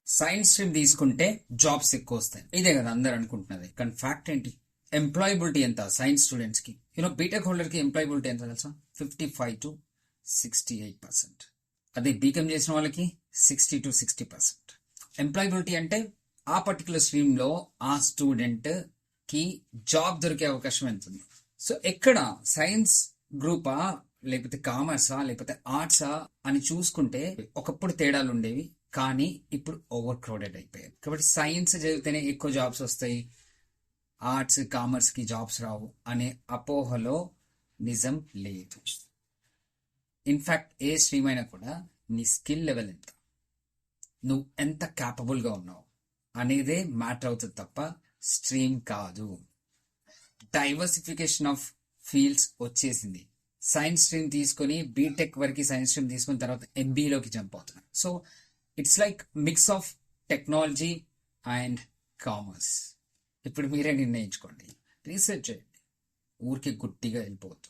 Science stream తీసుకుంటే jobs ఎక్కువ వస్తాయి, ఇదే కదా అందరు అనుకుంటున్నది. కానీ ఫ్యాక్ట్ ఏంటి? ఎంప్లాయబిలిటీ ఎంత సైన్స్ స్టూడెంట్స్ కి? బీటెక్ హోల్డర్ కి ఎంప్లాయబిలిటీ ఎంత తెలుసా? 55 to 68%. అదే బీకామ్ చేసిన వాళ్ళకి 60 to 60%. ఎంప్లాయబిలిటీ అంటే ఆ పర్టికులర్ స్ట్రీమ్ లో ఆ స్టూడెంట్ కి జాబ్ దొరికే అవకాశం ఎంత ఉంది. సో ఎక్కడ సైన్స్ గ్రూపా లేకపోతే కామర్సా లేకపోతే ఆర్ట్సా అని చూసుకుంటే ఒకప్పుడు తేడాలు ఉండేవి, కానీ ఇప్పుడు ఓవర్ క్రౌడెడ్ అయిపోయాయి. కాబట్టి సైన్స్ చదివితేనే ఎక్కువ జాబ్స్ వస్తాయి, ఆర్ట్స్ కామర్స్ కి జాబ్స్ రావు అనే అపోహలో నిజం లేదు. ఇన్ఫాక్ట్ ఏ స్ట్రీమ్ అయినా కూడా నీ స్కిల్ లెవెల్ ఎంత, నువ్వు ఎంత క్యాపబుల్ గా ఉన్నావు అనేదే మ్యాటర్ అవుతుంది తప్ప స్ట్రీమ్ కాదు. డైవర్సిఫికేషన్ ఆఫ్ ఫీల్డ్స్ వచ్చేసింది. సైన్స్ స్ట్రీమ్ తీసుకొని బీటెక్ వరకు సైన్స్ స్ట్రీమ్ తీసుకున్న తర్వాత ఎంబీలోకి జంప్ అవుతున్నారు. So it's like mix of technology and commerce. ఇప్పుడు మీరే నిర్ణయించుకోండి, రీసెర్చ్ చేయండి, ఊరికి గుట్టిగా వెళ్ళిపోవద్దు.